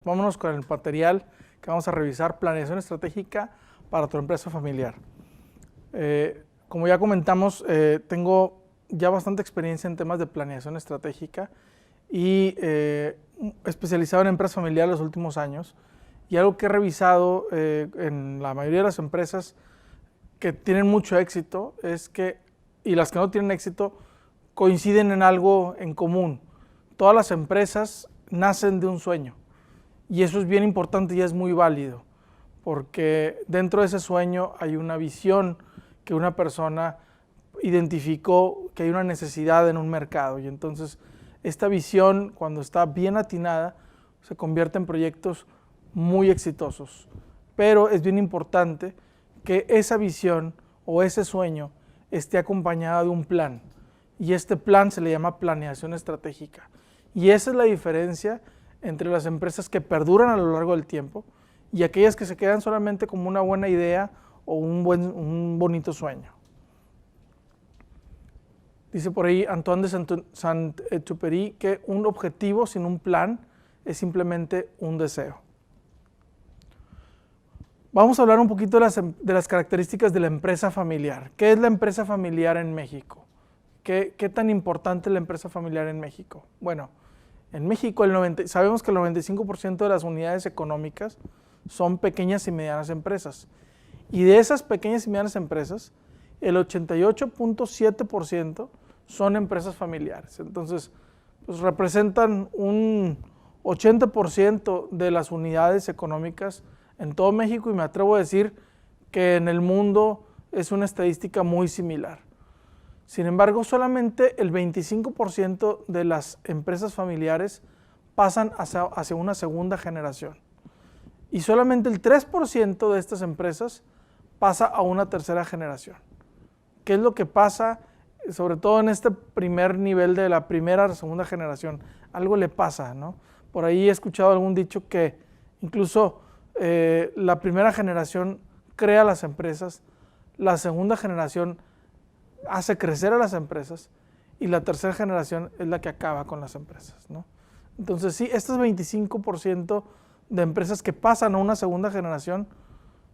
Vámonos con el material que vamos a revisar, planeación estratégica para tu empresa familiar. Como ya comentamos, tengo ya bastante experiencia en temas de planeación estratégica y especializado en empresas familiares los últimos años. Y algo que he revisado en la mayoría de las empresas que tienen mucho éxito es que, y las que no tienen éxito, coinciden en algo en común. Todas las empresas nacen de un sueño. Y eso es bien importante y es muy válido, porque dentro de ese sueño hay una visión que una persona identificó, que hay una necesidad en un mercado. Y entonces esta visión, cuando está bien atinada, se convierte en proyectos muy exitosos. Pero es bien importante que esa visión o ese sueño esté acompañada de un plan. Y este plan se le llama planeación estratégica. Y esa es la diferencia entre las empresas que perduran a lo largo del tiempo y aquellas que se quedan solamente como una buena idea o un bonito sueño. Dice por ahí Antoine de Saint-Exupéry que un objetivo sin un plan es simplemente un deseo. Vamos a hablar un poquito de las características de la empresa familiar. ¿Qué es la empresa familiar en México? ¿Qué tan importante es la empresa familiar en México? Bueno, en México sabemos que el 95% de las unidades económicas son pequeñas y medianas empresas. Y de esas pequeñas y medianas empresas, el 88.7% son empresas familiares. Entonces, pues representan un 80% de las unidades económicas en todo México y me atrevo a decir que en el mundo es una estadística muy similar. Sin embargo, solamente el 25% de las empresas familiares pasan hacia una segunda generación. Y solamente el 3% de estas empresas pasa a una tercera generación. ¿Qué es lo que pasa, sobre todo en este primer nivel de la primera a la segunda generación? Algo le pasa, ¿no? Por ahí he escuchado algún dicho que incluso la primera generación crea las empresas, la segunda generación hace crecer a las empresas y la tercera generación es la que acaba con las empresas, ¿no? Entonces sí, estos 25% de empresas que pasan a una segunda generación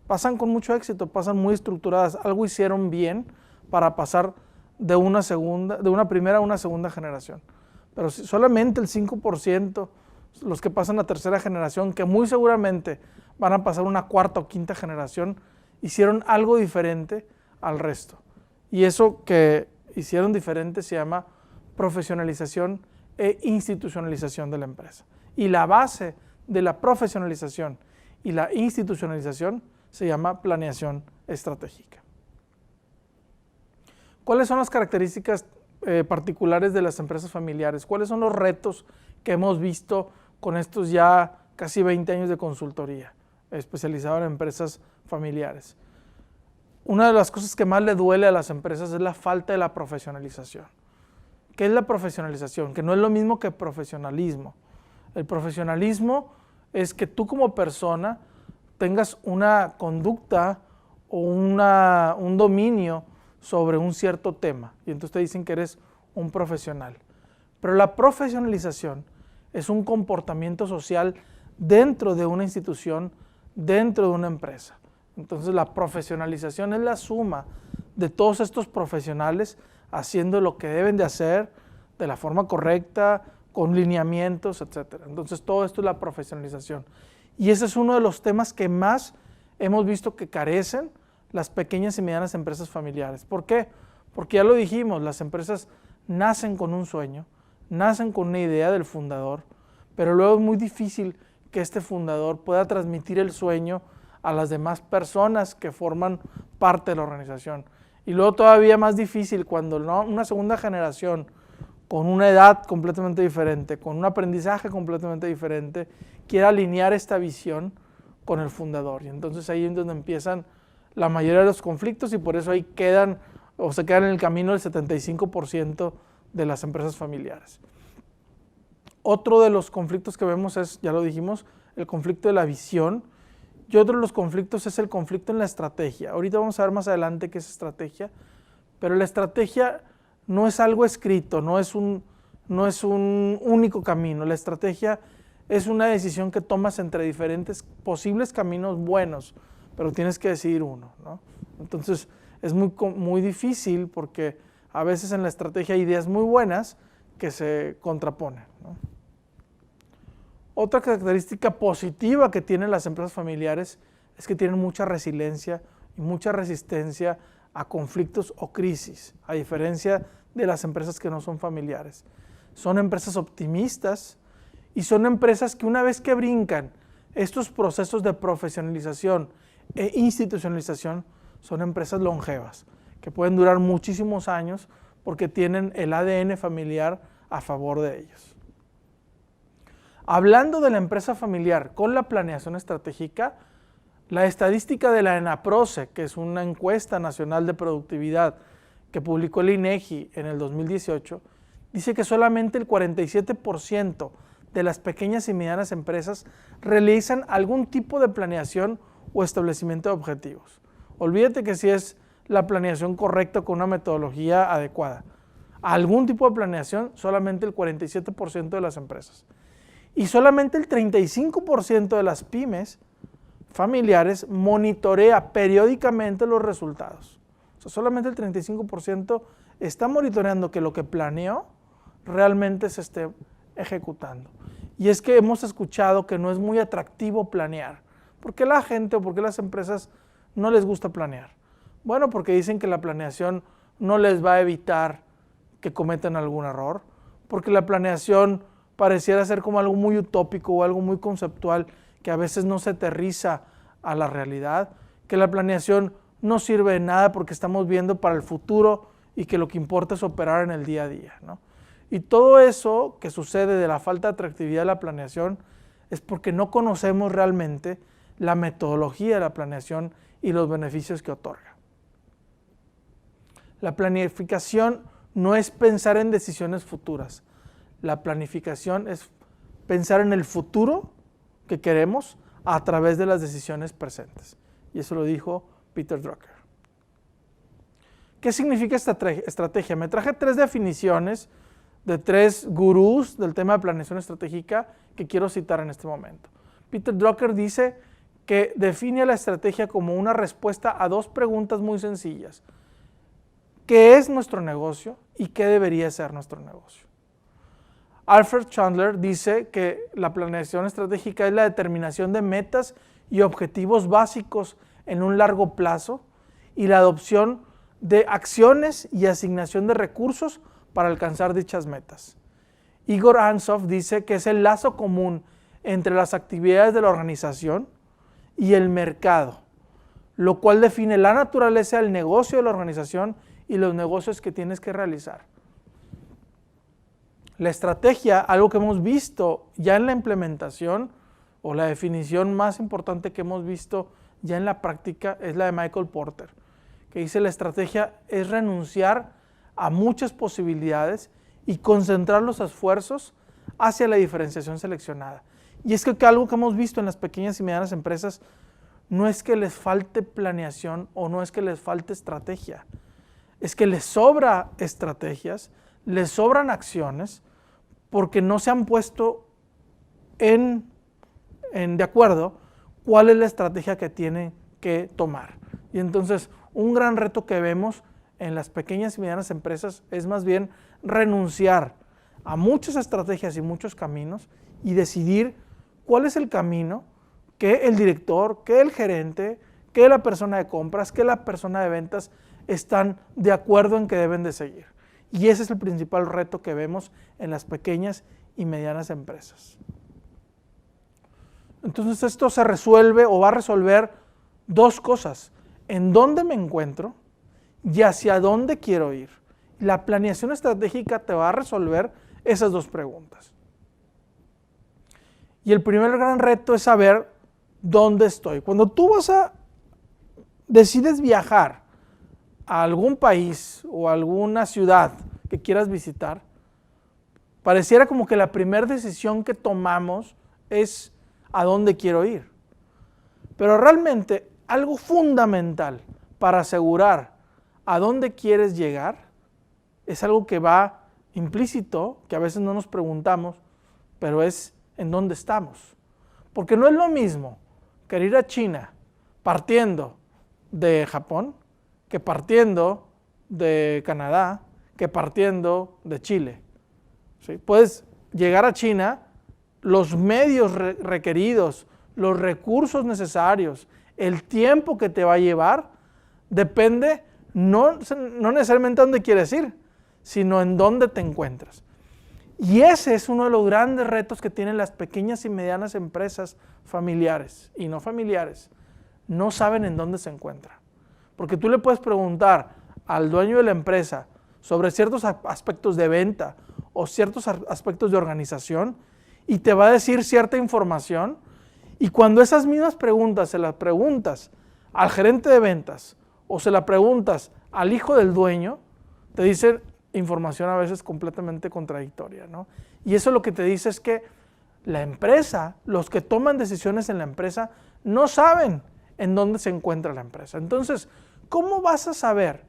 pasan con mucho éxito, pasan muy estructuradas, algo hicieron bien para pasar de una primera a una segunda generación. Pero solamente el 5%, los que pasan a tercera generación, que muy seguramente van a pasar una cuarta o quinta generación, hicieron algo diferente al resto. Y eso que hicieron diferente se llama profesionalización e institucionalización de la empresa. Y la base de la profesionalización y la institucionalización se llama planeación estratégica. ¿Cuáles son las características particulares de las empresas familiares? ¿Cuáles son los retos que hemos visto con estos ya casi 20 años de consultoría especializada en empresas familiares? Una de las cosas que más le duele a las empresas es la falta de la profesionalización. ¿Qué es la profesionalización? Que no es lo mismo que profesionalismo. El profesionalismo es que tú como persona tengas una conducta o un dominio sobre un cierto tema y entonces te dicen que eres un profesional. Pero la profesionalización es un comportamiento social dentro de una institución, dentro de una empresa. Entonces la profesionalización es la suma de todos estos profesionales haciendo lo que deben de hacer de la forma correcta, con lineamientos, etc. Entonces todo esto es la profesionalización. Y ese es uno de los temas que más hemos visto que carecen las pequeñas y medianas empresas familiares. ¿Por qué? Porque ya lo dijimos, las empresas nacen con un sueño, nacen con una idea del fundador, pero luego es muy difícil que este fundador pueda transmitir el sueño a las demás personas que forman parte de la organización. Y luego todavía más difícil cuando una segunda generación con una edad completamente diferente, con un aprendizaje completamente diferente, quiere alinear esta visión con el fundador. Y entonces ahí es donde empiezan la mayoría de los conflictos y por eso ahí se quedan en el camino el 75% de las empresas familiares. Otro de los conflictos que vemos es, ya lo dijimos, el conflicto de la visión. Y otro de los conflictos es el conflicto en la estrategia. Ahorita vamos a ver más adelante qué es estrategia, pero la estrategia no es algo escrito, no es un único camino. La estrategia es una decisión que tomas entre diferentes posibles caminos buenos, pero tienes que decidir uno, ¿no? Entonces es muy difícil porque a veces en la estrategia hay ideas muy buenas que se contraponen, ¿no? Otra característica positiva que tienen las empresas familiares es que tienen mucha resiliencia y mucha resistencia a conflictos o crisis, a diferencia de las empresas que no son familiares. Son empresas optimistas y son empresas que una vez que brincan estos procesos de profesionalización e institucionalización, son empresas longevas, que pueden durar muchísimos años porque tienen el ADN familiar a favor de ellos. Hablando de la empresa familiar con la planeación estratégica, la estadística de la ENAPROCE, que es una encuesta nacional de productividad que publicó el INEGI en el 2018, dice que solamente el 47% de las pequeñas y medianas empresas realizan algún tipo de planeación o establecimiento de objetivos. Olvídate que si es la planeación correcta con una metodología adecuada. Algún tipo de planeación, solamente el 47% de las empresas. Y solamente el 35% de las pymes familiares monitorea periódicamente los resultados. O sea, solamente el 35% está monitoreando que lo que planeó realmente se esté ejecutando. Y es que hemos escuchado que no es muy atractivo planear. ¿Por qué la gente o por qué las empresas no les gusta planear? Bueno, porque dicen que la planeación no les va a evitar que cometan algún error, porque la planeación pareciera ser como algo muy utópico o algo muy conceptual que a veces no se aterriza a la realidad, que la planeación no sirve de nada porque estamos viendo para el futuro y que lo que importa es operar en el día a día, ¿no? Y todo eso que sucede de la falta de atractividad de la planeación es porque no conocemos realmente la metodología de la planeación y los beneficios que otorga. La planificación no es pensar en decisiones futuras. La planificación es pensar en el futuro que queremos a través de las decisiones presentes. Y eso lo dijo Peter Drucker. ¿Qué significa esta estrategia? Me traje 3 definiciones de 3 gurús del tema de planeación estratégica que quiero citar en este momento. Peter Drucker dice que define la estrategia como una respuesta a 2 preguntas muy sencillas. ¿Qué es nuestro negocio y qué debería ser nuestro negocio? Alfred Chandler dice que la planeación estratégica es la determinación de metas y objetivos básicos en un largo plazo y la adopción de acciones y asignación de recursos para alcanzar dichas metas. Igor Ansoff dice que es el lazo común entre las actividades de la organización y el mercado, lo cual define la naturaleza del negocio de la organización y los negocios que tienes que realizar. La estrategia, algo que hemos visto ya en la implementación o la definición más importante que hemos visto ya en la práctica es la de Michael Porter, que dice la estrategia es renunciar a muchas posibilidades y concentrar los esfuerzos hacia la diferenciación seleccionada. Y es que algo que hemos visto en las pequeñas y medianas empresas no es que les falte planeación o no es que les falte estrategia, es que les sobra estrategias, les sobran acciones porque no se han puesto de acuerdo cuál es la estrategia que tienen que tomar. Y entonces un gran reto que vemos en las pequeñas y medianas empresas es más bien renunciar a muchas estrategias y muchos caminos y decidir cuál es el camino que el director, que el gerente, que la persona de compras, que la persona de ventas están de acuerdo en que deben de seguir. Y ese es el principal reto que vemos en las pequeñas y medianas empresas. Entonces esto se resuelve o va a resolver 2 cosas. ¿En dónde me encuentro y hacia dónde quiero ir? La planeación estratégica te va a resolver esas 2 preguntas. Y el primer gran reto es saber dónde estoy. Cuando tú decides viajar a algún país o a alguna ciudad que quieras visitar, pareciera como que la primera decisión que tomamos es a dónde quiero ir. Pero realmente algo fundamental para asegurar a dónde quieres llegar es algo que va implícito, que a veces no nos preguntamos, pero es en dónde estamos. Porque no es lo mismo querer ir a China partiendo de Japón que partiendo de Canadá, que partiendo de Chile. ¿Sí? Puedes llegar a China, los medios requeridos, los recursos necesarios, el tiempo que te va a llevar, depende no necesariamente a dónde quieres ir, sino en dónde te encuentras. Y ese es uno de los grandes retos que tienen las pequeñas y medianas empresas familiares y no familiares. No saben en dónde se encuentran. Porque tú le puedes preguntar al dueño de la empresa sobre ciertos aspectos de venta o ciertos aspectos de organización y te va a decir cierta información, y cuando esas mismas preguntas se las preguntas al gerente de ventas o se las preguntas al hijo del dueño, te dicen información a veces completamente contradictoria, ¿no? Y eso lo que te dice es que la empresa, los que toman decisiones en la empresa, no saben en dónde se encuentra la empresa. Entonces, ¿cómo vas a saber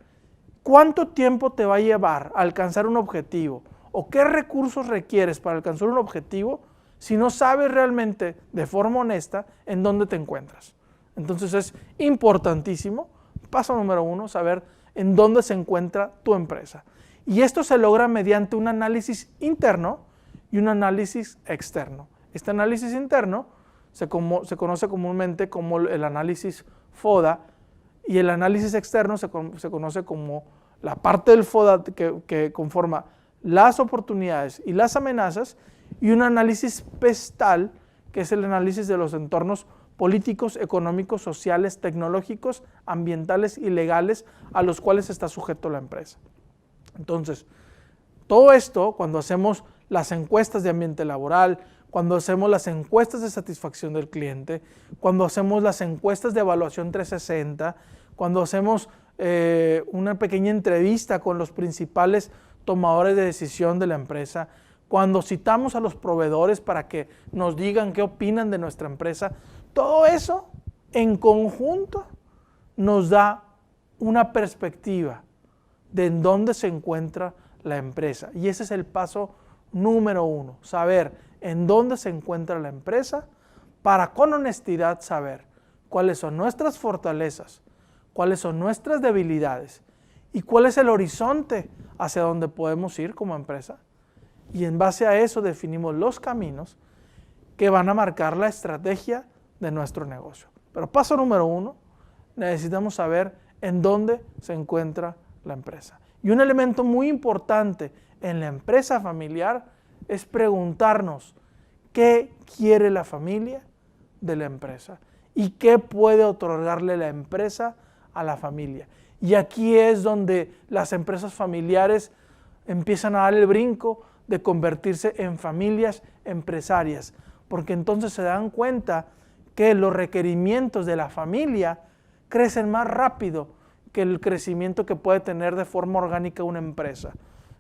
cuánto tiempo te va a llevar a alcanzar un objetivo o qué recursos requieres para alcanzar un objetivo si no sabes realmente de forma honesta en dónde te encuentras? Entonces es importantísimo, paso número 1, saber en dónde se encuentra tu empresa. Y esto se logra mediante un análisis interno y un análisis externo. Este análisis interno se conoce comúnmente como el análisis FODA, y el análisis externo se conoce como la parte del FODA que conforma las oportunidades y las amenazas, y un análisis PESTAL, que es el análisis de los entornos políticos, económicos, sociales, tecnológicos, ambientales y legales a los cuales está sujeto la empresa. Entonces, todo esto, cuando hacemos las encuestas de ambiente laboral, cuando hacemos las encuestas de satisfacción del cliente, cuando hacemos las encuestas de evaluación 360, cuando hacemos una pequeña entrevista con los principales tomadores de decisión de la empresa, cuando citamos a los proveedores para que nos digan qué opinan de nuestra empresa, todo eso en conjunto nos da una perspectiva de en dónde se encuentra la empresa. Y ese es el paso número 1, saber en dónde se encuentra la empresa para con honestidad saber cuáles son nuestras fortalezas, cuáles son nuestras debilidades y cuál es el horizonte hacia donde podemos ir como empresa. Y en base a eso definimos los caminos que van a marcar la estrategia de nuestro negocio. Pero paso número 1, necesitamos saber en dónde se encuentra la empresa. Y un elemento muy importante en la empresa familiar es preguntarnos qué quiere la familia de la empresa y qué puede otorgarle la empresa a la familia. Y aquí es donde las empresas familiares empiezan a dar el brinco de convertirse en familias empresarias, porque entonces se dan cuenta que los requerimientos de la familia crecen más rápido que el crecimiento que puede tener de forma orgánica una empresa.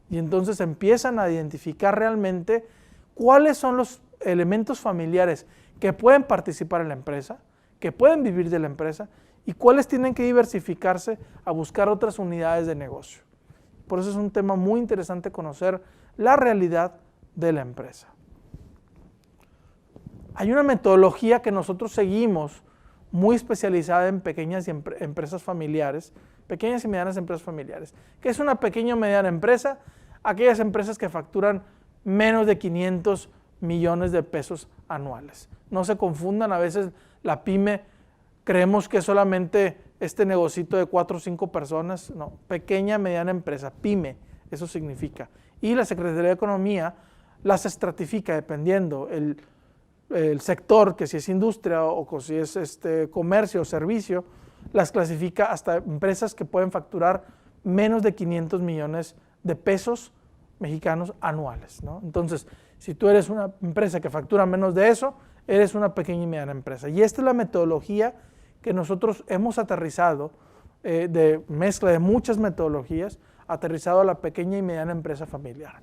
Y entonces empiezan a identificar realmente cuáles son los elementos familiares que pueden participar en la empresa, que pueden vivir de la empresa, y cuáles tienen que diversificarse a buscar otras unidades de negocio. Por eso es un tema muy interesante conocer la realidad de la empresa. Hay una metodología que nosotros seguimos muy especializada en pequeñas empresas familiares, pequeñas y medianas empresas familiares. ¿Qué es una pequeña o mediana empresa? Aquellas empresas que facturan menos de 500 millones de pesos anuales. No se confundan, a veces la pyme creemos que es solamente este negocito de 4 o 5 personas. No, pequeña, mediana empresa, pyme, eso significa. Y la Secretaría de Economía las estratifica dependiendo el sector, que si es industria o si es comercio o servicio, las clasifica hasta empresas que pueden facturar menos de 500 millones de pesos mexicanos anuales, ¿no? Entonces, si tú eres una empresa que factura menos de eso, eres una pequeña y mediana empresa. Y esta es la metodología que nosotros hemos aterrizado, de mezcla de muchas metodologías, aterrizado a la pequeña y mediana empresa familiar.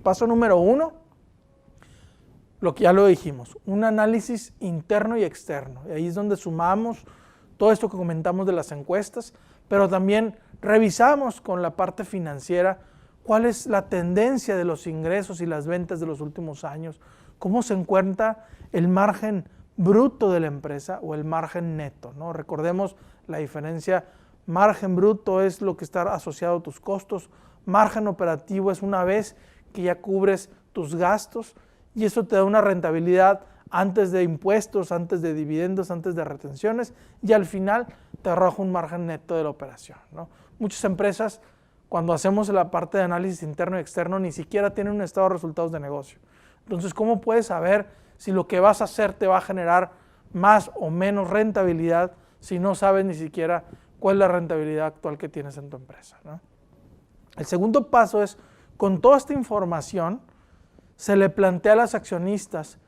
Paso número 1, lo que ya lo dijimos, un análisis interno y externo. Y ahí es donde sumamos todo esto que comentamos de las encuestas, pero también revisamos con la parte financiera cuál es la tendencia de los ingresos y las ventas de los últimos años, cómo se encuentra el margen bruto de la empresa o el margen neto, ¿no? Recordemos la diferencia, margen bruto es lo que está asociado a tus costos, margen operativo es una vez que ya cubres tus gastos y eso te da una rentabilidad antes de impuestos, antes de dividendos, antes de retenciones y al final te arroja un margen neto de la operación, ¿no? Muchas empresas, cuando hacemos la parte de análisis interno y externo, ni siquiera tienen un estado de resultados de negocio. Entonces, ¿cómo puedes saber si lo que vas a hacer te va a generar más o menos rentabilidad si no sabes ni siquiera cuál es la rentabilidad actual que tienes en tu empresa, ¿no? El segundo paso es, con toda esta información, se le plantea a los accionistas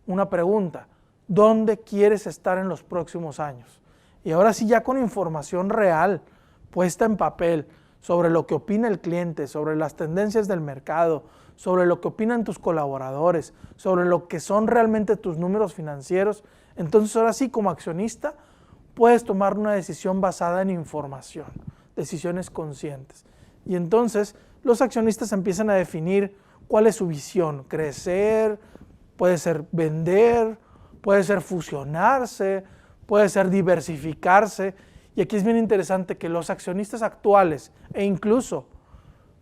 una pregunta: ¿dónde quieres estar en los próximos años? Y ahora sí, ya con información real, puesta en papel, sobre lo que opina el cliente, sobre las tendencias del mercado, sobre lo que opinan tus colaboradores, sobre lo que son realmente tus números financieros, entonces ahora sí, como accionista, puedes tomar una decisión basada en información, decisiones conscientes. Y entonces los accionistas empiezan a definir cuál es su visión: crecer, puede ser vender, puede ser fusionarse, puede ser diversificarse. Y aquí es bien interesante que los accionistas actuales, e incluso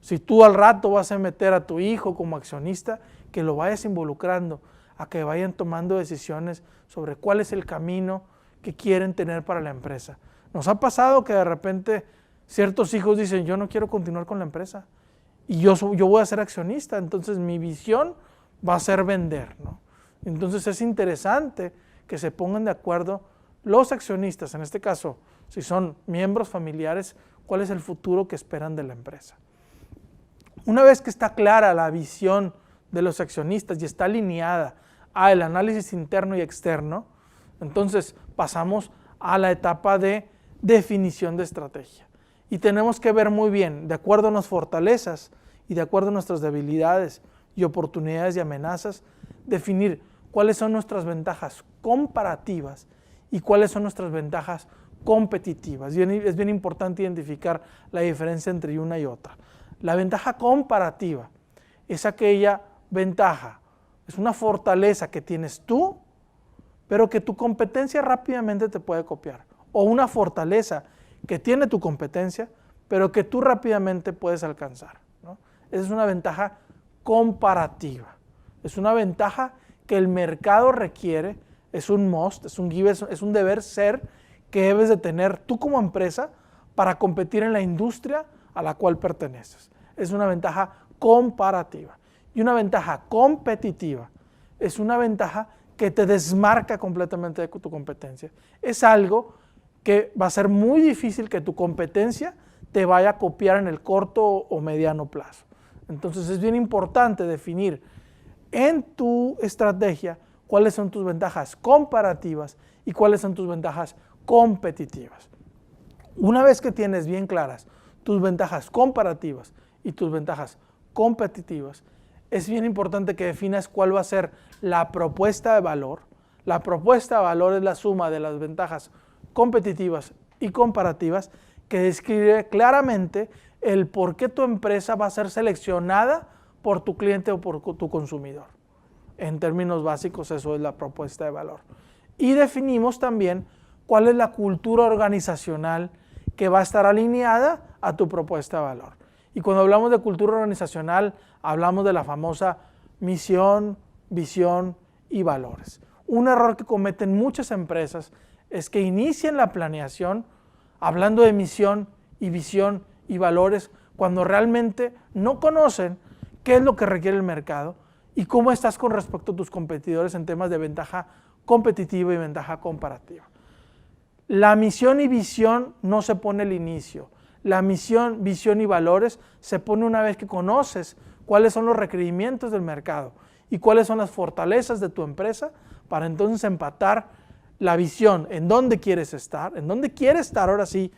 si tú al rato vas a meter a tu hijo como accionista, que lo vayas involucrando a que vayan tomando decisiones sobre cuál es el camino que quieren tener para la empresa. Nos ha pasado que de repente ciertos hijos dicen: yo no quiero continuar con la empresa y yo voy a ser accionista, entonces mi visión va a ser vender, ¿no? Entonces es interesante que se pongan de acuerdo los accionistas, en este caso, si son miembros familiares, cuál es el futuro que esperan de la empresa. Una vez que está clara la visión de los accionistas y está alineada al análisis interno y externo, entonces pasamos a la etapa de definición de estrategia. Y tenemos que ver muy bien, de acuerdo a nuestras fortalezas y de acuerdo a nuestras debilidades y oportunidades y amenazas, definir cuáles son nuestras ventajas comparativas y cuáles son nuestras ventajas competitivas. Y es bien importante identificar la diferencia entre una y otra. La ventaja comparativa es aquella ventaja, es una fortaleza que tienes tú, pero que tu competencia rápidamente te puede copiar. O una fortaleza que tiene tu competencia, pero que tú rápidamente puedes alcanzar, ¿no? Esa es una ventaja comparativa. Es una ventaja que el mercado requiere, es un must, es un give, es un deber ser que debes de tener tú como empresa para competir en la industria a la cual perteneces. Es una ventaja comparativa. Y una ventaja competitiva es una ventaja que te desmarca completamente de tu competencia. Es algo que va a ser muy difícil que tu competencia te vaya a copiar en el corto o mediano plazo. Entonces es bien importante definir en tu estrategia cuáles son tus ventajas comparativas y cuáles son tus ventajas competitivas. Una vez que tienes bien claras tus ventajas comparativas y tus ventajas competitivas, es bien importante que definas cuál va a ser la propuesta de valor. La propuesta de valor es la suma de las ventajas competitivas y comparativas que describe claramente el por qué tu empresa va a ser seleccionada por tu cliente o por tu consumidor. En términos básicos, eso es la propuesta de valor. Y definimos también cuál es la cultura organizacional que va a estar alineada a tu propuesta de valor. Y cuando hablamos de cultura organizacional, hablamos de la famosa misión, visión y valores. Un error que cometen muchas empresas es que inician la planeación hablando de misión y visión y valores cuando realmente no conocen qué es lo que requiere el mercado y cómo estás con respecto a tus competidores en temas de ventaja competitiva y ventaja comparativa. La misión y visión no se pone al inicio. La misión, visión y valores se pone una vez que conoces cuáles son los requerimientos del mercado y cuáles son las fortalezas de tu empresa para entonces empatar la visión, en dónde quieres estar, ahora sí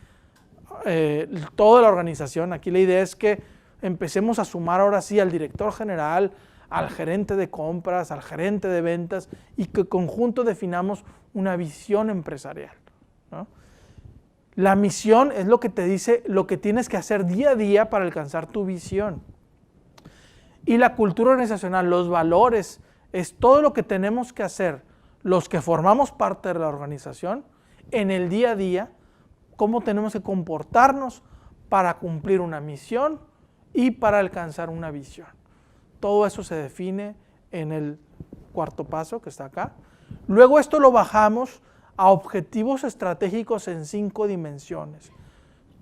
toda la organización. Aquí la idea es que empecemos a sumar ahora sí al director general, al gerente de compras, al gerente de ventas y que en conjunto definamos una visión empresarial, ¿no? La misión es lo que te dice lo que tienes que hacer día a día para alcanzar tu visión. Y la cultura organizacional, los valores, es todo lo que tenemos que hacer, los que formamos parte de la organización, en el día a día, cómo tenemos que comportarnos para cumplir una misión y para alcanzar una visión. Todo eso se define en el cuarto paso que está acá. Luego esto lo bajamos a objetivos estratégicos en 5 dimensiones.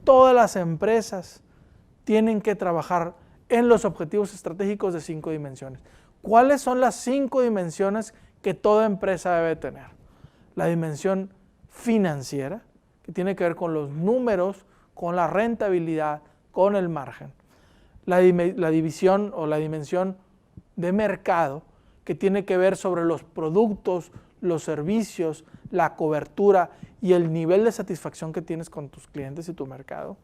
Todas las empresas tienen que trabajar en los objetivos estratégicos de 5 dimensiones. ¿Cuáles son las 5 dimensiones que toda empresa debe tener? La dimensión financiera, que tiene que ver con los números, con la rentabilidad, con el margen. La división o la dimensión de mercado, que tiene que ver sobre los productos, los servicios, la cobertura y el nivel de satisfacción que tienes con tus clientes y tu mercado.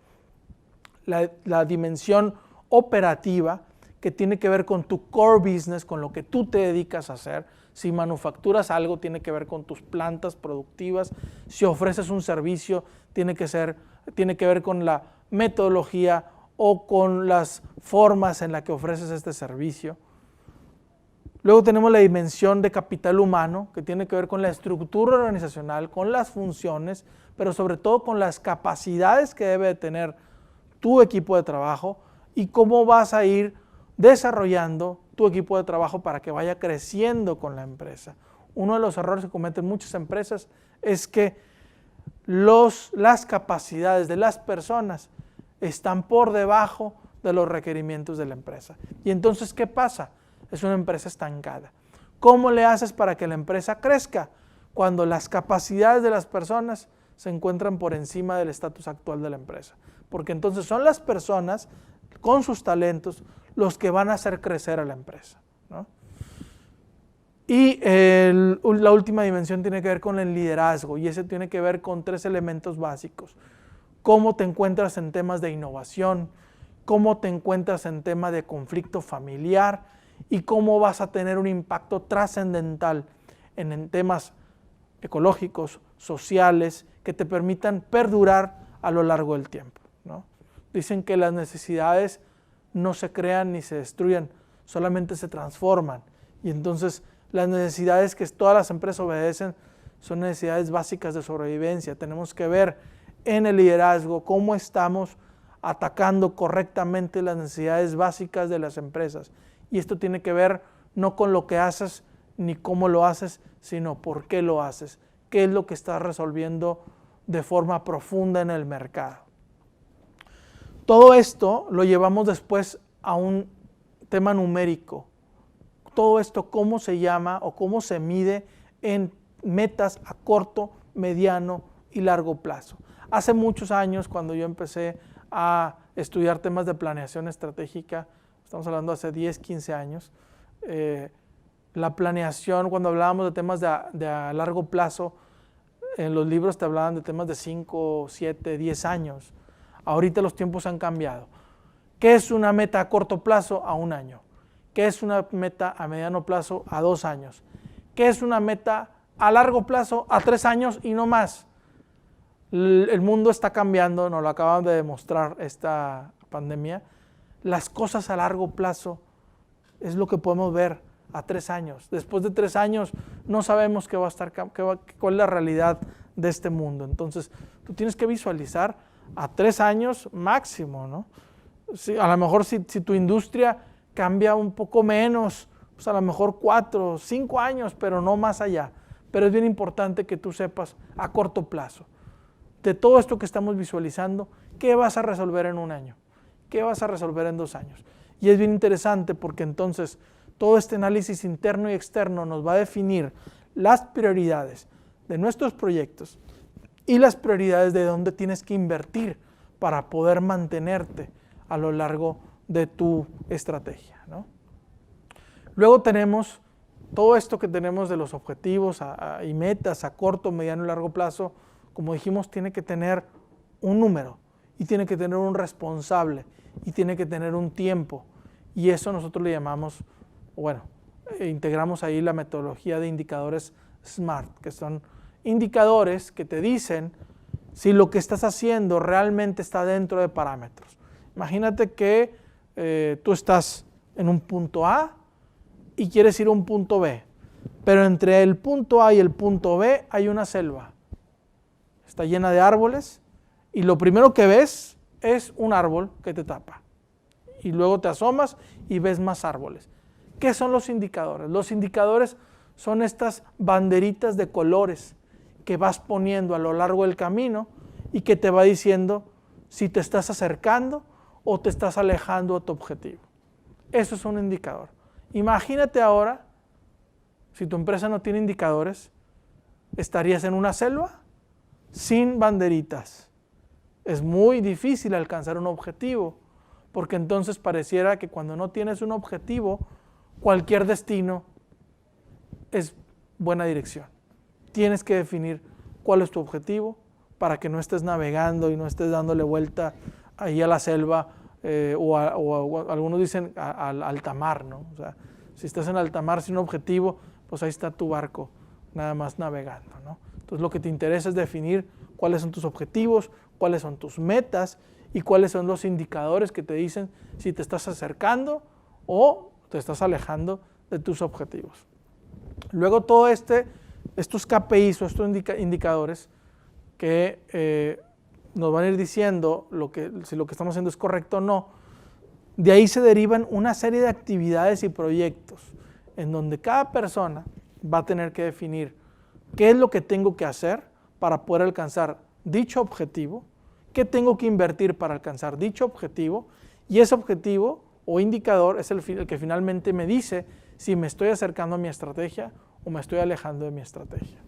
La dimensión operativa, que tiene que ver con tu core business, con lo que tú te dedicas a hacer. Si manufacturas algo, tiene que ver con tus plantas productivas. Si ofreces un servicio, tiene que ver con la metodología o con las formas en las que ofreces este servicio. Luego tenemos la dimensión de capital humano, que tiene que ver con la estructura organizacional, con las funciones, pero sobre todo con las capacidades que debe tener tu equipo de trabajo y cómo vas a ir desarrollando tu equipo de trabajo para que vaya creciendo con la empresa. Uno de los errores que cometen muchas empresas es que las capacidades de las personas están por debajo de los requerimientos de la empresa. Y entonces, ¿qué pasa? Es una empresa estancada. ¿Cómo le haces para que la empresa crezca? Cuando las capacidades de las personas se encuentran por encima del estatus actual de la empresa. Porque entonces son las personas con sus talentos los que van a hacer crecer a la empresa, ¿no? Y la última dimensión tiene que ver con el liderazgo, y ese tiene que ver con 3 elementos básicos. Cómo te encuentras en temas de innovación, cómo te encuentras en temas de conflicto familiar y cómo vas a tener un impacto trascendental en temas ecológicos, sociales, que te permitan perdurar a lo largo del tiempo, ¿no? Dicen que las necesidades no se crean ni se destruyen, solamente se transforman. Y entonces las necesidades que todas las empresas obedecen son necesidades básicas de sobrevivencia. Tenemos que ver en el liderazgo cómo estamos atacando correctamente las necesidades básicas de las empresas. Y esto tiene que ver no con lo que haces ni cómo lo haces, sino por qué lo haces, qué es lo que estás resolviendo de forma profunda en el mercado. Todo esto lo llevamos después a un tema numérico. Todo esto, ¿cómo se llama o cómo se mide en metas a corto, mediano y largo plazo? Hace muchos años, cuando yo empecé a estudiar temas de planeación estratégica, estamos hablando hace 10, 15 años, la planeación, cuando hablábamos de temas de a largo plazo, en los libros te hablaban de temas de 5, 7, 10 años. Ahorita los tiempos han cambiado. ¿Qué es una meta a corto plazo? A 1 año. ¿Qué es una meta a mediano plazo? A 2 años. ¿Qué es una meta a largo plazo? A 3 años y no más. El mundo está cambiando, nos lo acaban de demostrar esta pandemia. Las cosas a largo plazo es lo que podemos ver a 3 años. Después de 3 años no sabemos qué va a estar, cuál es la realidad de este mundo. Entonces, tú tienes que visualizar a 3 años máximo, ¿no? A lo mejor si tu industria cambia un poco menos, pues a lo mejor 4, 5 años, pero no más allá. Pero es bien importante que tú sepas a corto plazo, de todo esto que estamos visualizando, ¿qué vas a resolver en 1 año? ¿Qué vas a resolver en 2 años? Y es bien interesante porque entonces todo este análisis interno y externo nos va a definir las prioridades de nuestros proyectos y las prioridades de dónde tienes que invertir para poder mantenerte a lo largo de tu estrategia, ¿no? Luego tenemos todo esto que tenemos de los objetivos y metas a corto, mediano y largo plazo. Como dijimos, tiene que tener un número y tiene que tener un responsable y tiene que tener un tiempo. Y eso nosotros le llamamos, bueno, integramos ahí la metodología de indicadores SMART, que son indicadores que te dicen si lo que estás haciendo realmente está dentro de parámetros. Imagínate que tú estás en un punto A y quieres ir a un punto B. Pero entre el punto A y el punto B hay una selva. Está llena de árboles y lo primero que ves es un árbol que te tapa. Y luego te asomas y ves más árboles. ¿Qué son los indicadores? Los indicadores son estas banderitas de colores que vas poniendo a lo largo del camino y que te va diciendo si te estás acercando o te estás alejando a tu objetivo. Eso es un indicador. Imagínate ahora, si tu empresa no tiene indicadores, estarías en una selva sin banderitas. Es muy difícil alcanzar un objetivo, porque entonces pareciera que cuando no tienes un objetivo, cualquier destino es buena dirección. Tienes que definir cuál es tu objetivo para que no estés navegando y no estés dándole vuelta ahí a la selva o algunos dicen al alta mar, ¿no? O sea, si estás en alta mar sin objetivo, pues ahí está tu barco nada más navegando, ¿no? Entonces lo que te interesa es definir cuáles son tus objetivos, cuáles son tus metas y cuáles son los indicadores que te dicen si te estás acercando o te estás alejando de tus objetivos. Luego todo estos KPIs o estos indicadores que nos van a ir diciendo si lo que estamos haciendo es correcto o no, de ahí se derivan una serie de actividades y proyectos en donde cada persona va a tener que definir qué es lo que tengo que hacer para poder alcanzar dicho objetivo, qué tengo que invertir para alcanzar dicho objetivo, y ese objetivo o indicador es el que finalmente me dice si me estoy acercando a mi estrategia o me estoy alejando de mi estrategia.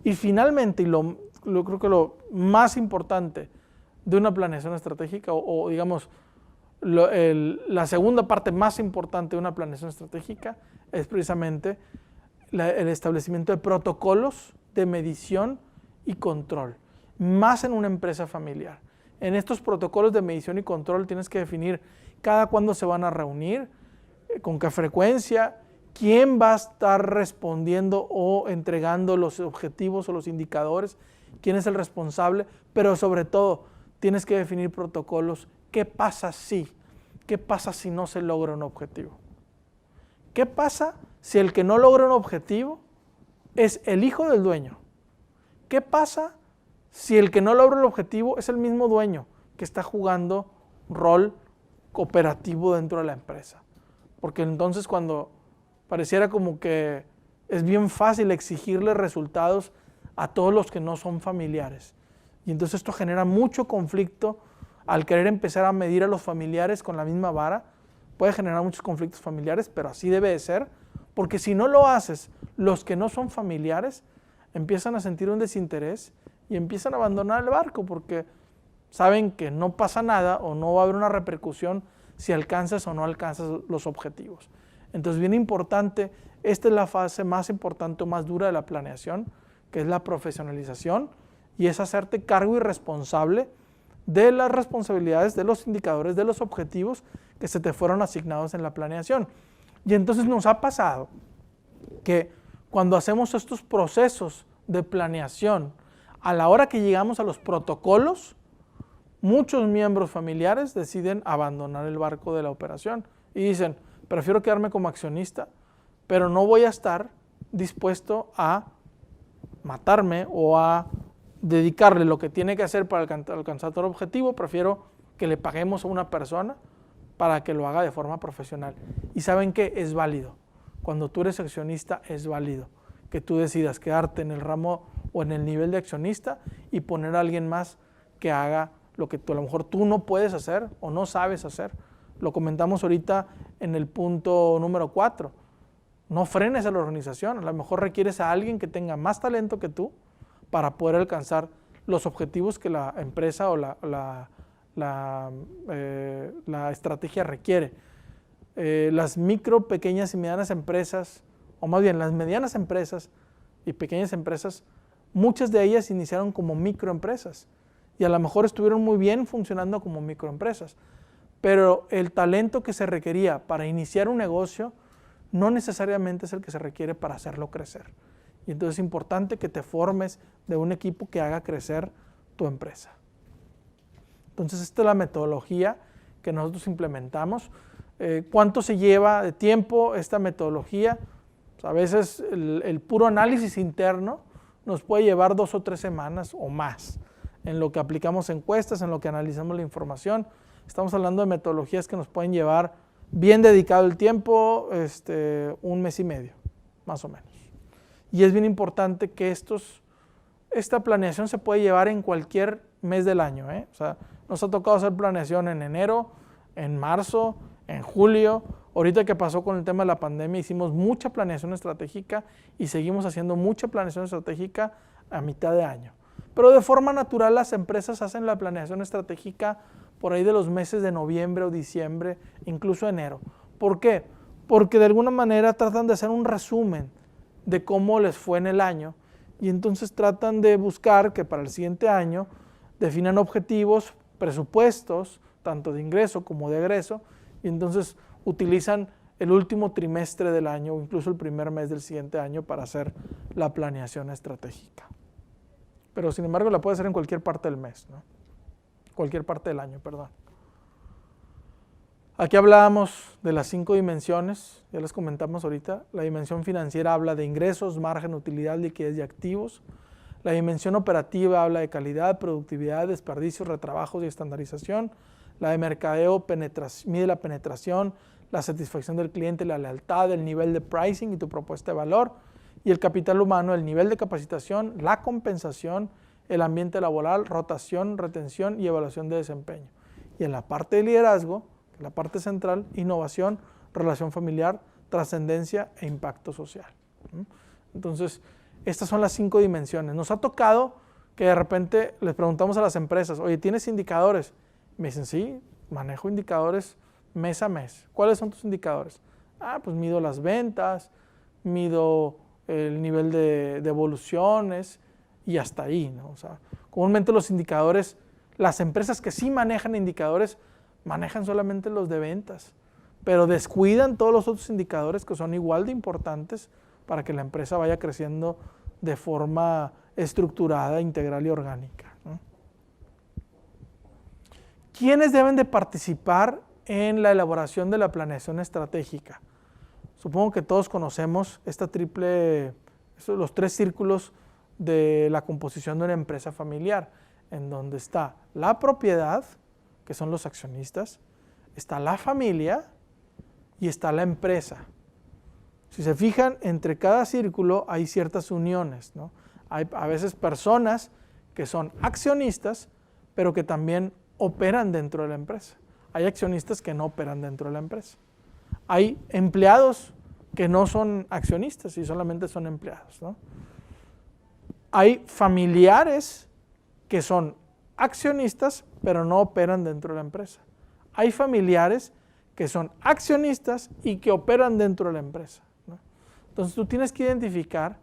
Y finalmente, creo que lo más importante de una planeación estratégica, o digamos, la segunda parte más importante de una planeación estratégica es precisamente el establecimiento de protocolos de medición y control, más en una empresa familiar. En estos protocolos de medición y control tienes que definir cada cuándo se van a reunir, con qué frecuencia, quién va a estar respondiendo o entregando los objetivos o los indicadores, quién es el responsable, pero sobre todo tienes que definir protocolos. ¿Qué pasa si? ¿Qué pasa si no se logra un objetivo? ¿Qué pasa si el que no logra un objetivo es el hijo del dueño? ¿Qué pasa si el que no logra el objetivo es el mismo dueño que está jugando un rol cooperativo dentro de la empresa? Porque entonces cuando pareciera como que es bien fácil exigirle resultados a todos los que no son familiares. Y entonces esto genera mucho conflicto al querer empezar a medir a los familiares con la misma vara. Puede generar muchos conflictos familiares, pero así debe de ser, porque si no lo haces, los que no son familiares empiezan a sentir un desinterés y empiezan a abandonar el barco porque saben que no pasa nada o no va a haber una repercusión si alcanzas o no alcanzas los objetivos. Entonces, bien importante, esta es la fase más importante o más dura de la planeación, que es la profesionalización, y es hacerte cargo y responsable de las responsabilidades, de los indicadores, de los objetivos que se te fueron asignados en la planeación. Y entonces nos ha pasado que cuando hacemos estos procesos de planeación, a la hora que llegamos a los protocolos, muchos miembros familiares deciden abandonar el barco de la operación y dicen, prefiero quedarme como accionista, pero no voy a estar dispuesto a matarme o a dedicarle lo que tiene que hacer para alcanzar todo el objetivo, prefiero que le paguemos a una persona para que lo haga de forma profesional. Y ¿saben qué? Es válido. Cuando tú eres accionista es válido que tú decidas quedarte en el ramo o en el nivel de accionista y poner a alguien más que haga lo que a lo mejor tú no puedes hacer o no sabes hacer. Lo comentamos ahorita en el punto número 4. No frenes a la organización, a lo mejor requieres a alguien que tenga más talento que tú para poder alcanzar los objetivos que la empresa o la estrategia requiere. Las micro, pequeñas y medianas empresas, o más bien las medianas empresas y pequeñas empresas, muchas de ellas iniciaron como microempresas y a lo mejor estuvieron muy bien funcionando como microempresas, pero el talento que se requería para iniciar un negocio no necesariamente es el que se requiere para hacerlo crecer. Y entonces es importante que te formes de un equipo que haga crecer tu empresa. Entonces esta es la metodología que nosotros implementamos. ¿Cuánto se lleva de tiempo esta metodología? Pues a veces el puro análisis interno nos puede llevar 2 o 3 semanas o más en lo que aplicamos encuestas, en lo que analizamos la información. Estamos hablando de metodologías que nos pueden llevar, bien dedicado el tiempo, 1 mes y medio, más o menos. Y es bien importante que esta planeación se puede llevar en cualquier mes del año. O sea, nos ha tocado hacer planeación en enero, en marzo, en julio. Ahorita que pasó con el tema de la pandemia, hicimos mucha planeación estratégica y seguimos haciendo mucha planeación estratégica a mitad de año. Pero de forma natural las empresas hacen la planeación estratégica por ahí de los meses de noviembre o diciembre, incluso enero. ¿Por qué? Porque de alguna manera tratan de hacer un resumen de cómo les fue en el año y entonces tratan de buscar que para el siguiente año definan objetivos, presupuestos, tanto de ingreso como de egreso, y entonces utilizan el último trimestre del año o incluso el primer mes del siguiente año para hacer la planeación estratégica. Pero sin embargo la puede hacer en cualquier parte del mes, ¿no? Cualquier parte del año, perdón. Aquí hablábamos de las 5 dimensiones, ya las comentamos ahorita. La dimensión financiera habla de ingresos, margen, utilidad, liquidez y activos. La dimensión operativa habla de calidad, productividad, desperdicios, retrabajos y estandarización. La de mercadeo mide la penetración, la satisfacción del cliente, la lealtad, el nivel de pricing y tu propuesta de valor. Y el capital humano, el nivel de capacitación, la compensación, el ambiente laboral, rotación, retención y evaluación de desempeño. Y en la parte de liderazgo, la parte central, innovación, relación familiar, trascendencia e impacto social. Entonces, estas son las 5 dimensiones. Nos ha tocado que de repente les preguntamos a las empresas, oye, ¿tienes indicadores? Me dicen, sí, manejo indicadores mes a mes. ¿Cuáles son tus indicadores? Pues mido las ventas, mido el nivel de evoluciones y hasta ahí, ¿no? O sea, comúnmente los indicadores, las empresas que sí manejan indicadores, manejan solamente los de ventas, pero descuidan todos los otros indicadores que son igual de importantes para que la empresa vaya creciendo de forma estructurada, integral y orgánica, ¿no? ¿Quiénes deben de participar en la elaboración de la planeación estratégica? Supongo que todos conocemos los 3 círculos de la composición de una empresa familiar, en donde está la propiedad, que son los accionistas, está la familia y está la empresa. Si se fijan, entre cada círculo hay ciertas uniones, ¿no? Hay a veces personas que son accionistas, pero que también operan dentro de la empresa. Hay accionistas que no operan dentro de la empresa. Hay empleados que no son accionistas y solamente son empleados, ¿no? Hay familiares que son accionistas, pero no operan dentro de la empresa. Hay familiares que son accionistas y que operan dentro de la empresa, ¿no? Entonces tú tienes que identificar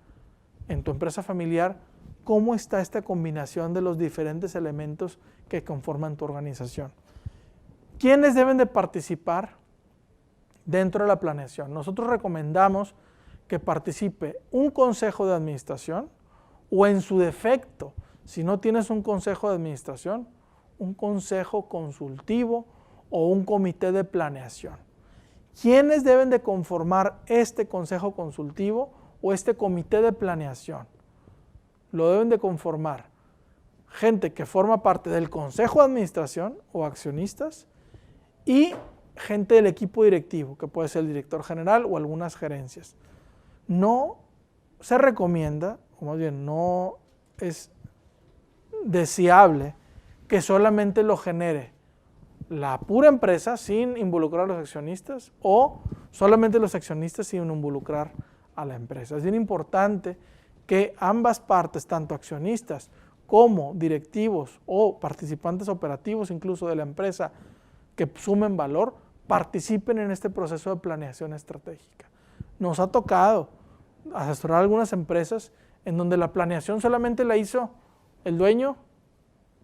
en tu empresa familiar cómo está esta combinación de los diferentes elementos que conforman tu organización. ¿Quiénes deben de participar dentro de la planeación? Nosotros recomendamos que participe un consejo de administración o en su defecto, si no tienes un consejo de administración, un consejo consultivo o un comité de planeación. ¿Quiénes deben de conformar este consejo consultivo o este comité de planeación? Lo deben de conformar gente que forma parte del consejo de administración o accionistas y gente del equipo directivo, que puede ser el director general o algunas gerencias. No se recomienda, o más bien no es deseable que solamente lo genere la pura empresa sin involucrar a los accionistas o solamente los accionistas sin involucrar a la empresa. Es bien importante que ambas partes, tanto accionistas como directivos o participantes operativos incluso de la empresa que sumen valor, participen en este proceso de planeación estratégica. Nos ha tocado asesorar a algunas empresas en donde la planeación solamente la hizo el dueño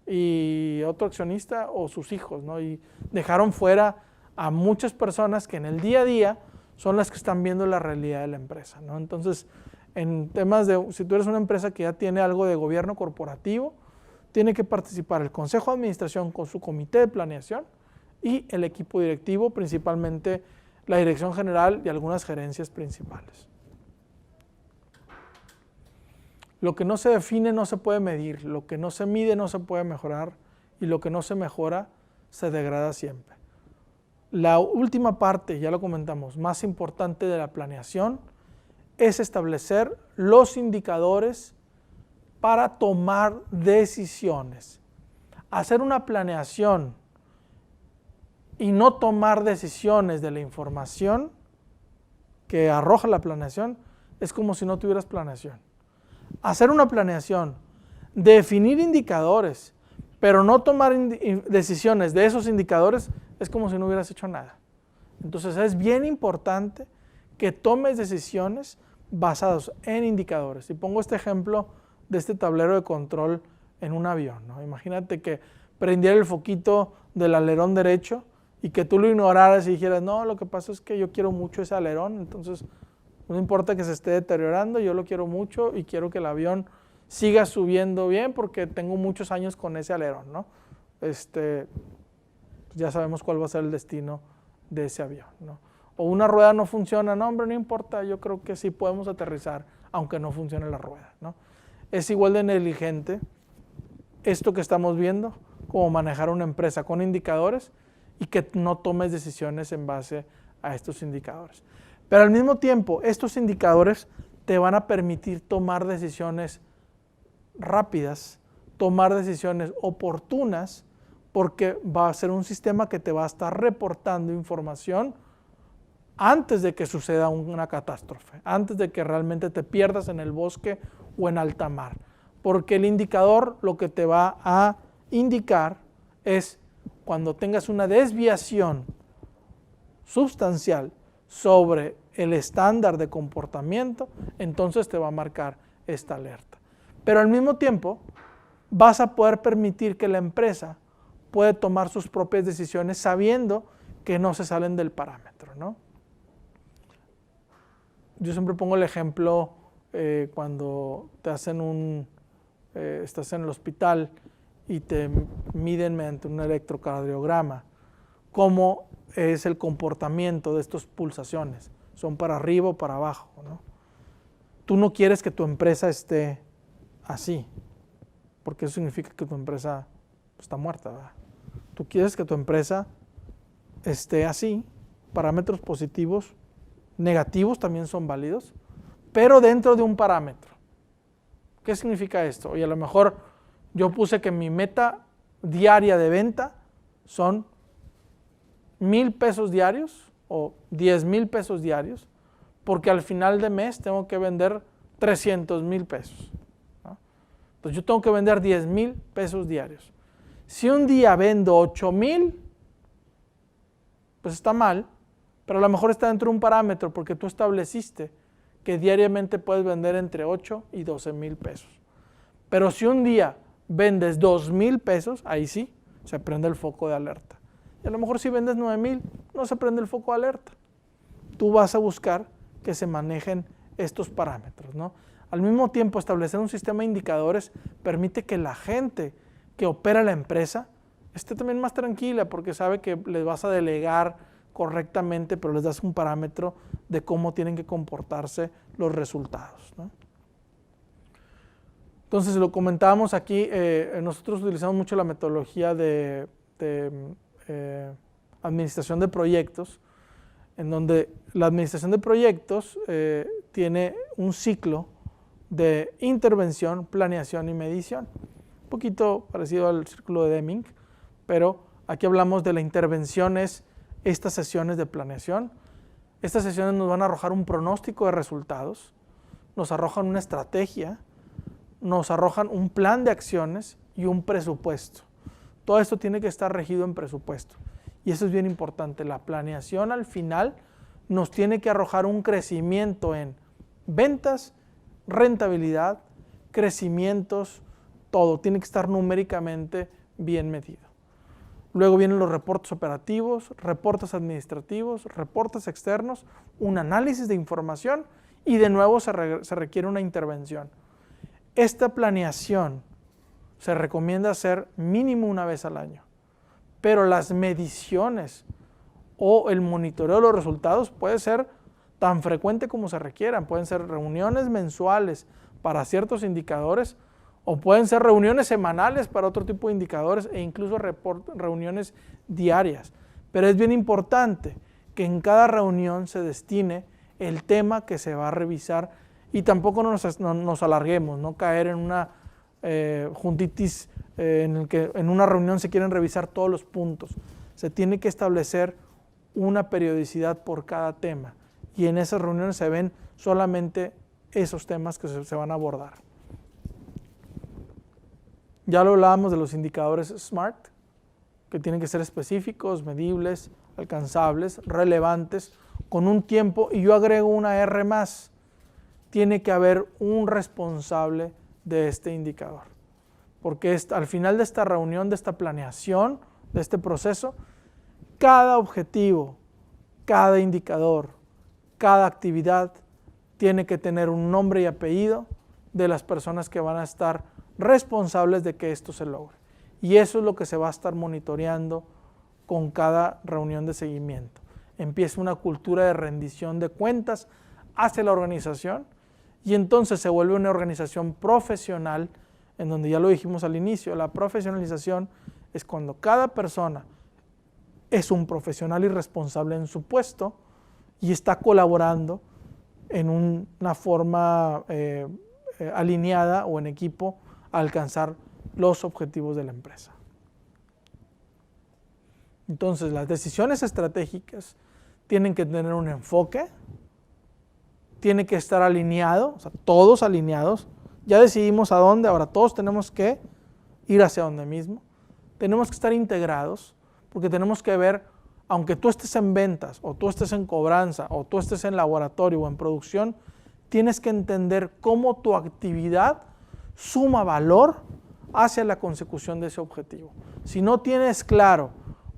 y otro accionista o sus hijos, ¿no? Y dejaron fuera a muchas personas que en el día a día son las que están viendo la realidad de la empresa, ¿no? Entonces, en temas si tú eres una empresa que ya tiene algo de gobierno corporativo, tiene que participar el consejo de administración con su comité de planeación y el equipo directivo, principalmente la dirección general y algunas gerencias principales. Lo que no se define no se puede medir, lo que no se mide no se puede mejorar y lo que no se mejora se degrada siempre. La última parte, ya lo comentamos, más importante de la planeación es establecer los indicadores para tomar decisiones. Hacer una planeación y no tomar decisiones de la información que arroja la planeación es como si no tuvieras planeación. Hacer una planeación, definir indicadores, pero no tomar decisiones de esos indicadores es como si no hubieras hecho nada. Entonces es bien importante que tomes decisiones basadas en indicadores. Y pongo este ejemplo de este tablero de control en un avión, ¿no? Imagínate que prendiera el foquito del alerón derecho y que tú lo ignoraras y dijeras, no, lo que pasa es que yo quiero mucho ese alerón, entonces no importa que se esté deteriorando, yo lo quiero mucho y quiero que el avión siga subiendo bien porque tengo muchos años con ese alerón, ¿no? Ya sabemos cuál va a ser el destino de ese avión, ¿no? O una rueda no funciona, no, hombre, no importa, yo creo que sí podemos aterrizar aunque no funcione la rueda, ¿no? Es igual de negligente esto que estamos viendo como manejar una empresa con indicadores y que no tomes decisiones en base a estos indicadores. Pero al mismo tiempo, estos indicadores te van a permitir tomar decisiones rápidas, tomar decisiones oportunas, porque va a ser un sistema que te va a estar reportando información antes de que suceda una catástrofe, antes de que realmente te pierdas en el bosque o en alta mar. Porque el indicador lo que te va a indicar es cuando tengas una desviación sustancial sobre el estándar de comportamiento, entonces te va a marcar esta alerta. Pero al mismo tiempo vas a poder permitir que la empresa puede tomar sus propias decisiones sabiendo que no se salen del parámetro, ¿no? Yo siempre pongo el ejemplo cuando te hacen estás en el hospital y te miden mediante un electrocardiograma cómo es el comportamiento de estas pulsaciones, son para arriba o para abajo, ¿no? Tú no quieres que tu empresa esté así, porque eso significa que tu empresa está muerta, ¿verdad? Tú quieres que tu empresa esté así, parámetros positivos, negativos también son válidos, pero dentro de un parámetro. ¿Qué significa esto? Oye, a lo mejor yo puse que mi meta diaria de venta son 1,000 pesos diarios o 10,000 pesos diarios, porque al final de mes tengo que vender 300,000 pesos, ¿no? Entonces yo tengo que vender 10,000 pesos diarios. Si un día vendo 8,000, pues está mal, pero a lo mejor está dentro de un parámetro porque tú estableciste que diariamente puedes vender entre 8 y 12,000 pesos. Pero si un día vendes 2,000 pesos, ahí sí se prende el foco de alerta. Y a lo mejor si vendes 9,000, no se prende el foco de alerta. Tú vas a buscar que se manejen estos parámetros, ¿no? Al mismo tiempo, establecer un sistema de indicadores permite que la gente que opera la empresa esté también más tranquila porque sabe que les vas a delegar correctamente, pero les das un parámetro de cómo tienen que comportarse los resultados, ¿no? Entonces, lo comentábamos aquí, nosotros utilizamos mucho la metodología de administración de proyectos, en donde la administración de proyectos tiene un ciclo de intervención, planeación y medición. Un poquito parecido al círculo de Deming, pero aquí hablamos de la intervención, es estas sesiones de planeación. Estas sesiones nos van a arrojar un pronóstico de resultados, nos arrojan una estrategia, nos arrojan un plan de acciones y un presupuesto. Todo esto tiene que estar regido en presupuesto. Y eso es bien importante. La planeación al final nos tiene que arrojar un crecimiento en ventas, rentabilidad, crecimientos, todo. Tiene que estar numéricamente bien medido. Luego vienen los reportes operativos, reportes administrativos, reportes externos, un análisis de información y de nuevo se requiere una intervención. Esta planeación se recomienda hacer mínimo una vez al año, pero las mediciones o el monitoreo de los resultados puede ser tan frecuente como se requieran. Pueden ser reuniones mensuales para ciertos indicadores o pueden ser reuniones semanales para otro tipo de indicadores e incluso reuniones diarias. Pero es bien importante que en cada reunión se destine el tema que se va a revisar y tampoco nos alarguemos, no caer en una juntitis en el que en una reunión se quieren revisar todos los puntos. Se tiene que establecer una periodicidad por cada tema y en esas reuniones se ven solamente esos temas que se van a abordar. Ya lo hablábamos de los indicadores SMART, que tienen que ser específicos, medibles, alcanzables, relevantes, con un tiempo, y yo agrego una R más. Tiene que haber un responsable de este indicador, porque al final de esta reunión, de esta planeación, de este proceso, cada objetivo, cada indicador, cada actividad tiene que tener un nombre y apellido de las personas que van a estar responsables de que esto se logre. Y eso es lo que se va a estar monitoreando con cada reunión de seguimiento. Empieza una cultura de rendición de cuentas hacia la organización y entonces se vuelve una organización profesional, en donde ya lo dijimos al inicio, la profesionalización es cuando cada persona es un profesional y responsable en su puesto y está colaborando en una forma alineada o en equipo a alcanzar los objetivos de la empresa. Entonces, las decisiones estratégicas tienen que tener un enfoque, tiene que estar alineado, o sea, todos alineados. Ya decidimos a dónde, ahora todos tenemos que ir hacia donde mismo. Tenemos que estar integrados, porque tenemos que ver, aunque tú estés en ventas, o tú estés en cobranza, o tú estés en laboratorio o en producción, tienes que entender cómo tu actividad suma valor hacia la consecución de ese objetivo. Si no tienes claro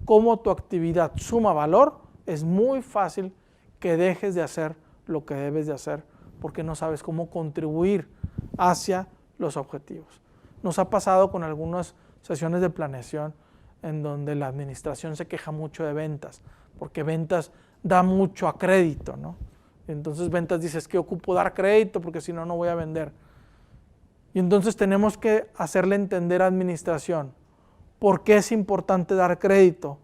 cómo tu actividad suma valor, es muy fácil que dejes de hacer lo que debes de hacer porque no sabes cómo contribuir hacia los objetivos. Nos ha pasado con algunas sesiones de planeación en donde la administración se queja mucho de ventas, porque ventas da mucho a crédito, ¿no? Entonces ventas dice, es que ocupo dar crédito porque si no, no voy a vender. Y entonces tenemos que hacerle entender a administración por qué es importante dar crédito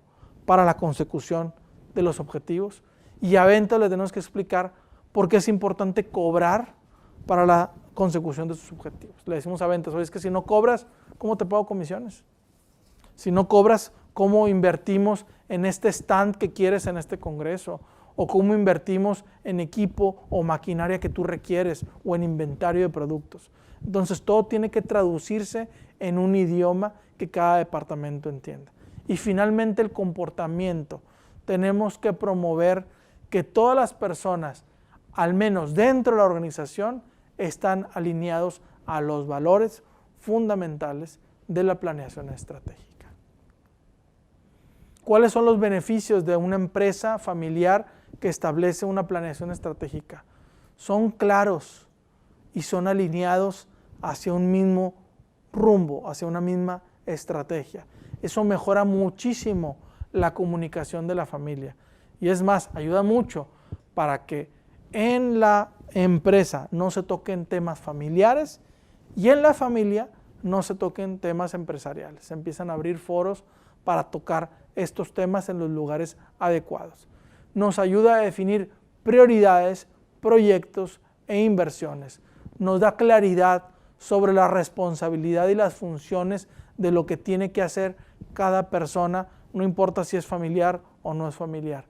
para la consecución de los objetivos. Y a ventas le tenemos que explicar por qué es importante cobrar para la consecución de sus objetivos. Le decimos a ventas, oye, es que si no cobras, ¿cómo te pago comisiones? Si no cobras, ¿cómo invertimos en este stand que quieres en este congreso? ¿O cómo invertimos en equipo o maquinaria que tú requieres o en inventario de productos? Entonces todo tiene que traducirse en un idioma que cada departamento entienda. Y finalmente el comportamiento. Tenemos que promover que todas las personas, al menos dentro de la organización, están alineados a los valores fundamentales de la planeación estratégica. ¿Cuáles son los beneficios de una empresa familiar que establece una planeación estratégica? Son claros y son alineados hacia un mismo rumbo, hacia una misma estrategia. Eso mejora muchísimo la comunicación de la familia. Y es más, ayuda mucho para que en la empresa no se toquen temas familiares y en la familia no se toquen temas empresariales. Se empiezan a abrir foros para tocar estos temas en los lugares adecuados. Nos ayuda a definir prioridades, proyectos e inversiones. Nos da claridad sobre la responsabilidad y las funciones de lo que tiene que hacer cada persona, no importa si es familiar o no es familiar.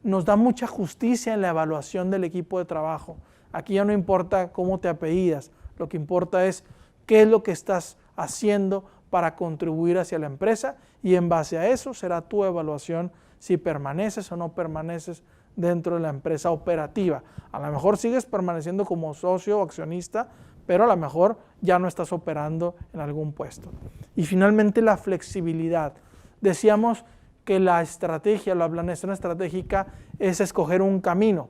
Nos da mucha justicia en la evaluación del equipo de trabajo. Aquí ya no importa cómo te apellidas, lo que importa es qué es lo que estás haciendo para contribuir hacia la empresa y en base a eso será tu evaluación si permaneces o no permaneces dentro de la empresa operativa. A lo mejor sigues permaneciendo como socio o accionista, pero a lo mejor ya no estás operando en algún puesto. Y finalmente la flexibilidad. Decíamos que la estrategia, la planeación estratégica es escoger un camino,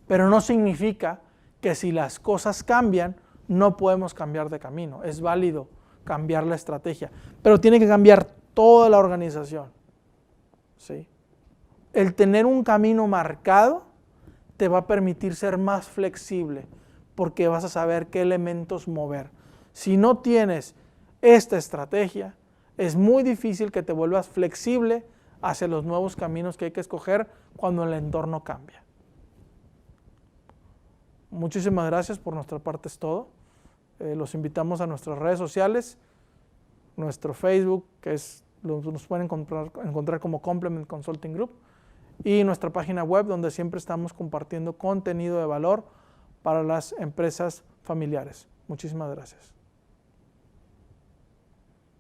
pero no significa que si las cosas cambian, no podemos cambiar de camino. Es válido cambiar la estrategia, pero tiene que cambiar toda la organización. ¿Sí? El tener un camino marcado te va a permitir ser más flexible porque vas a saber qué elementos mover. Si no tienes esta estrategia, es muy difícil que te vuelvas flexible hacia los nuevos caminos que hay que escoger cuando el entorno cambia. Muchísimas gracias, por nuestra parte es todo. Los invitamos a nuestras redes sociales, nuestro Facebook, que nos pueden encontrar como Complement Consulting Group, y nuestra página web, donde siempre estamos compartiendo contenido de valor para las empresas familiares. Muchísimas gracias.